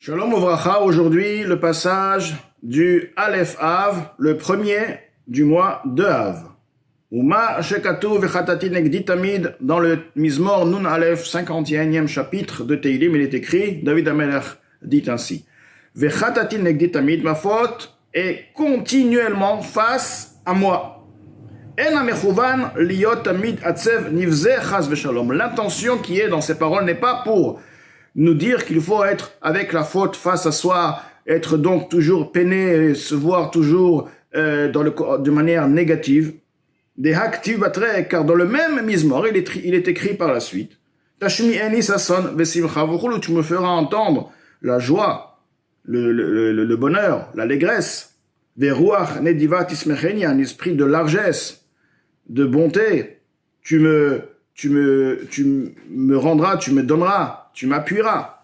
Shalom Uvracha, aujourd'hui le passage du Aleph Av, le premier du mois de Av. Uma Shekatu Vechatati Negdi Tamid, dans le Mizmor Nun Aleph, 51e chapitre de Teilim, il est écrit, David Amelech dit ainsi: Vechatati Negdi Tamid, ma faute est continuellement face à moi. L'intention qui est dans ces paroles n'est pas pour nous dire qu'il faut être avec la faute face à soi, être donc toujours peiné, se voir toujours de manière négative. Car dans le même Mizmor, il est écrit par la suite: tu me feras entendre la joie, le bonheur, l'allégresse. Un esprit de largesse, de bonté, tu me rendras, tu me donneras, tu m'appuieras.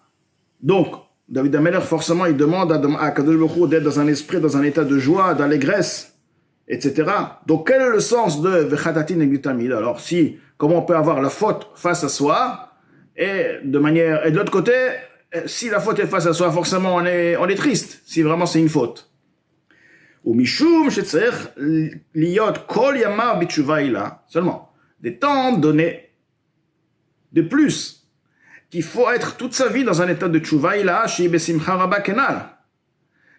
Donc, David Amelech, forcément, il demande à Kadosh Baruch Hu d'être dans un esprit, dans un état de joie, d'allégresse, etc. Donc, quel est le sens de Vechatati Negdi Tamid? Alors, comment on peut avoir la faute face à soi, et de l'autre côté, si la faute est face à soi, forcément, on est triste, si vraiment c'est une faute. Seulement, des temps donnés de plus, qu'il faut être toute sa vie dans un état de tchouva ila,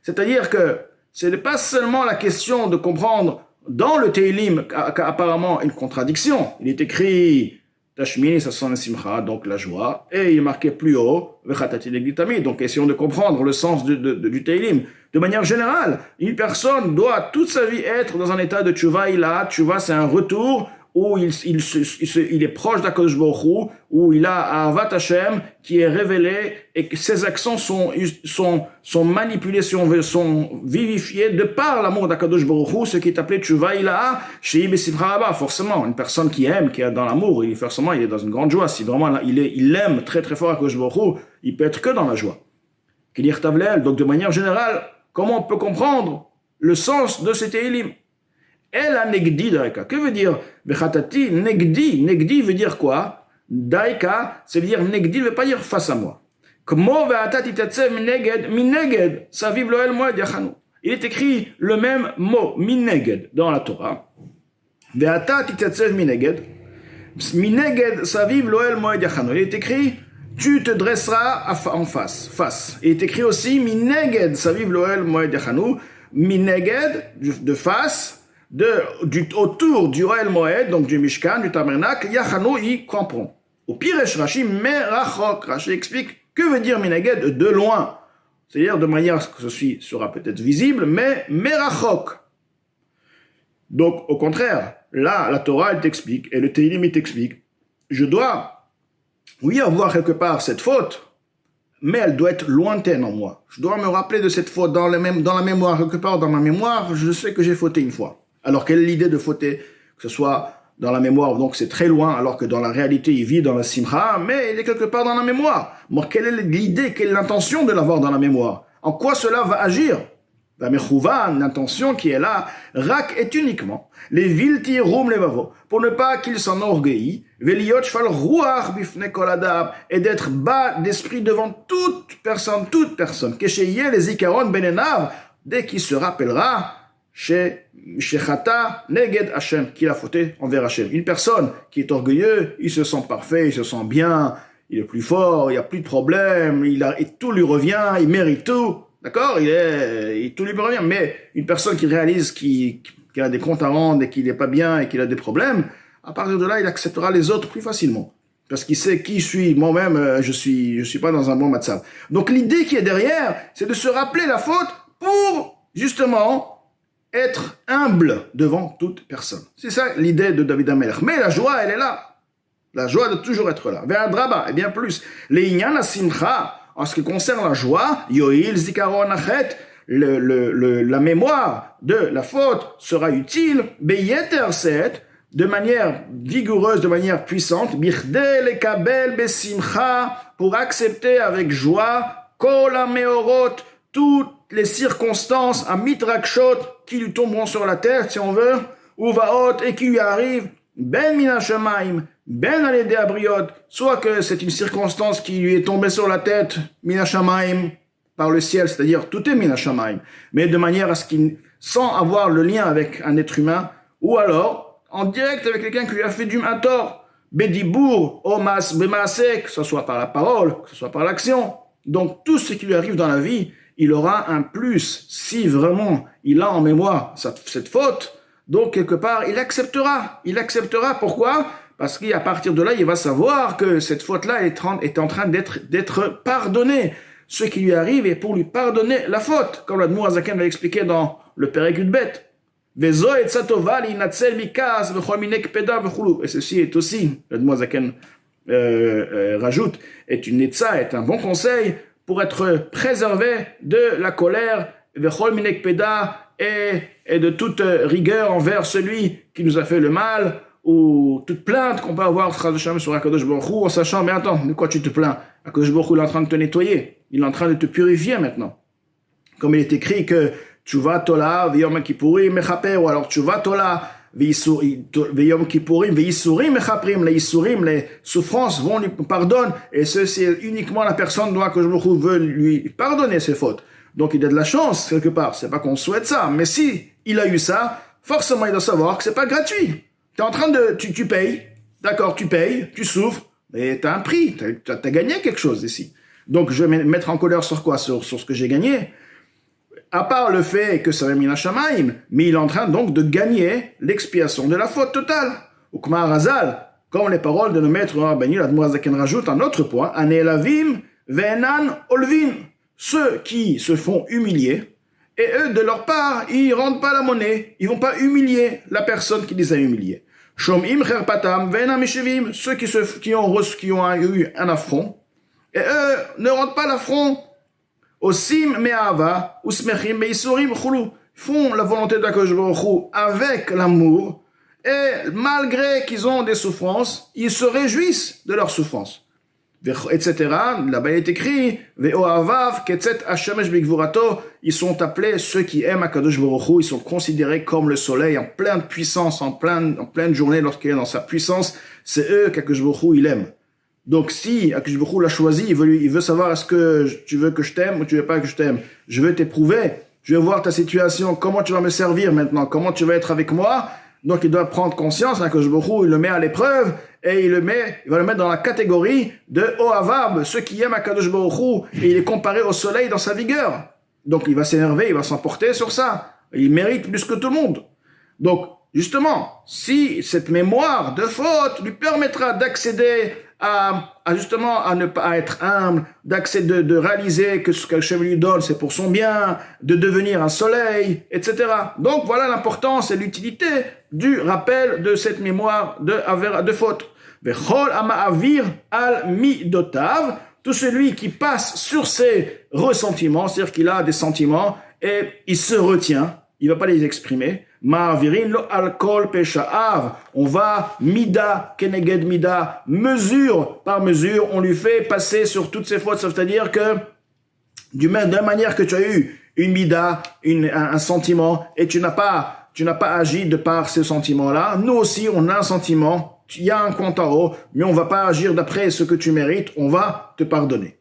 c'est-à-dire que ce n'est pas seulement la question de comprendre dans le Teilim qu'apparemment une contradiction. Il est écrit Tashmini Sasson Simcha, donc la joie, et il est marqué plus haut Vechatati Negdi Tamid. Donc essayons de comprendre le sens du Teilim. De manière générale, une personne doit toute sa vie être dans un état de tchouva ila. Tchouva, c'est un retour où il est proche d'Akadosh Baruch Hu, où il a Ahavat Hashem qui est révélé, et que ses actions sont manipulées, sont vivifiées de par l'amour d'Akadosh Baruch Hu, ce qui est appelé Tchouva Ila, Shei Besimcha Rabba. Forcément, une personne qui aime, qui est dans l'amour, il est dans une grande joie. Si vraiment il aime très très fort Akadosh Baruch Hu, il peut être que dans la joie. Donc de manière générale, comment on peut comprendre le sens de cet Teilim? El Negdi Daika. Que veut dire Vechatati Negdi? Negdi veut dire quoi? Daika, ça veut dire Negdi ne veut pas dire face à moi. Kmo ve'atati tatsev mineged, saviv loel moed yachanu. Il est écrit le même mot, mineged, dans la Torah. Ve'atati tatsev mineged. Mineged, saviv loel moed yachanu. Il est écrit, tu te dresseras en face. Il est écrit aussi, mineged, saviv loel moed yachanu. Mineged, de face, autour du Ohel Moed, donc du Mishkan, du Tabernacle, Yachanu y camperont. Au pire, Rashi, Merachok. Rashi explique que veut dire Mineged de loin. C'est-à-dire de manière que ceci sera peut-être visible, mais Merachok. Donc, au contraire, là, la Torah, elle t'explique, et le Teilim, il t'explique, je dois, oui, avoir quelque part cette faute, mais elle doit être lointaine en moi. Je dois me rappeler de cette faute dans la mémoire, quelque part dans ma mémoire, je sais que j'ai fauté une fois. Alors, quelle est l'idée de fauter? Que ce soit dans la mémoire, donc c'est très loin, alors que dans la réalité, il vit dans la simcha, mais il est quelque part dans la mémoire. Moi, quelle est l'idée, quelle est l'intention de l'avoir dans la mémoire? En quoi cela va agir? La mechouvan, l'intention qui est là, rak est uniquement les vilti rum levavo, pour ne pas qu'il s'enorgueillit, veliot shfal ruach bifne kol adam, et d'être bas d'esprit devant toute personne, kesheye les ikaron benenav, dès qu'il se rappellera, chez Chata Neged Hashem, qu'il a fauté envers Hashem. Une personne qui est orgueilleux, il se sent parfait, il se sent bien, il est plus fort, il n'y a plus de problème, et tout lui revient, il mérite tout, d'accord? Tout lui revient. Mais une personne qui réalise qu'il a des comptes à rendre et qu'il n'est pas bien et qu'il a des problèmes, à partir de là, il acceptera les autres plus facilement. Parce qu'il sait qui je suis. Moi-même, je suis pas dans un bon matzav. Donc l'idée qui est derrière, c'est de se rappeler la faute pour, justement, être humble devant toute personne. C'est ça l'idée de David Amelech. Mais la joie, elle est là. La joie de toujours être là. Ve'adraba, et bien plus. Le'inyan hasimcha, en ce qui concerne la joie, yo'il zikaron achet, la mémoire de la faute sera utile, be'yeter set, de manière vigoureuse, de manière puissante, birde lekabel besimcha, pour accepter avec joie, kol hameorot, toutes les circonstances à mitrakshot qui lui tomberont sur la tête, si on veut, ou vaot, et qui lui arrivent, ben minashamaim, ben alédé abriot, soit que c'est une circonstance qui lui est tombée sur la tête, minashamaim, par le ciel, c'est-à-dire tout est min hashamayim, mais de manière à ce qu'il, sans avoir le lien avec un être humain, ou alors en direct avec quelqu'un qui lui a fait un tort, bedibour, omas, bemaasek, que ce soit par la parole, que ce soit par l'action. Donc tout ce qui lui arrive dans la vie, il aura un plus si vraiment il a en mémoire cette faute. Donc quelque part, il acceptera. Il acceptera. Pourquoi? Parce qu'à partir de là, il va savoir que cette faute-là est en train d'être pardonnée. Ce qui lui arrive est pour lui pardonner la faute, comme l'Admour Azaken l'a expliqué dans le Perek Bet. Et ceci est aussi, l'Admour Azaken rajoute, est une netza, est un bon conseil pour être préservé de la colère et de toute rigueur envers celui qui nous a fait le mal, ou toute plainte qu'on peut avoir sur Akadosh Baruch Hu, en sachant, mais attends, de quoi tu te plains? Akadosh Baruch Hu est en train de te nettoyer, il est en train de te purifier maintenant. Comme il est écrit que Tshuva Tola, V'yom Kippurim Mechaper, ou alors Tshuva Tola, V'yom Kippurim, V'yisurim Mechaprim, les Yisurim, les souffrances vont lui pardonner, et ceci est uniquement la personne dont Akadosh Baruch Hu veut lui pardonner ses fautes. Donc il a de la chance quelque part, c'est pas qu'on souhaite ça, mais si il a eu ça, forcément il doit savoir que c'est pas gratuit. T'es en train de, tu payes, d'accord, tu payes, tu souffres, mais t'as un prix, t'as gagné quelque chose ici. Donc je vais me mettre en colère sur quoi? Sur ce que j'ai gagné. À part le fait que ça va mina shamaim, mais il est en train donc de gagner l'expiation de la faute totale. Ou Kmar Razal, comme les paroles de nos maîtres Rabbeinu, l'Admour Azaken rajoute un autre point, Anelavim ve'enan olvin, ceux qui se font humilier, et eux, de leur part, ils rendent pas la monnaie. Ils vont pas humilier la personne qui les a humiliés. Shom'im cherpatam ve'enam meshevim, ceux qui ont eu un affront, et eux ne rendent pas l'affront. Osim me'ava usmechim me'isurim chulu, font la volonté d'Akadosh Baruch Hu avec l'amour, et malgré qu'ils ont des souffrances, ils se réjouissent de leurs souffrances. Etc. Là-bas il est écrit Ve'ohavav ketzet hashemesh bigvurato, ils sont appelés ceux qui aiment Akadosh Baruch Hu, ils sont considérés comme le soleil en pleine puissance, en pleine journée lorsqu'il est dans sa puissance, c'est eux qu'Akadosh Baruch Hu il aime. Donc si Akadosh Baruch Hu l'a choisi, il veut savoir est-ce que tu veux que je t'aime ou tu veux pas que je t'aime. Je veux t'éprouver, je veux voir ta situation, comment tu vas me servir maintenant, comment tu vas être avec moi. Donc il doit prendre conscience, Akadosh Baruch Hu, il le met à l'épreuve, et il va le mettre dans la catégorie de Ohavab, ceux qui aiment Akadosh Baruch Hu, et il est comparé au soleil dans sa vigueur. Donc il va s'énerver, il va s'emporter sur ça. Il mérite plus que tout le monde. Donc, justement, si cette mémoire de faute lui permettra d'accéder à ne pas être humble, d'accéder, de réaliser que ce qu'Hachem lui donne, c'est pour son bien, de devenir un soleil, etc. Donc voilà l'importance et l'utilité du rappel de cette mémoire de faute. Vechol ama'avir al midotav, tout celui qui passe sur ses ressentiments, c'est-à-dire qu'il a des sentiments et il se retient, il va pas les exprimer. Ma'avirin lo alkol pesha'av. On va mida keneged mida, mesure par mesure, on lui fait passer sur toutes ses fautes. C'est-à-dire que de la manière que tu as eu une mida, un sentiment, et tu n'as pas agi de par ce sentiment-là. Nous aussi, on a un sentiment. Il y a un compte en haut, mais on va pas agir d'après ce que tu mérites. On va te pardonner.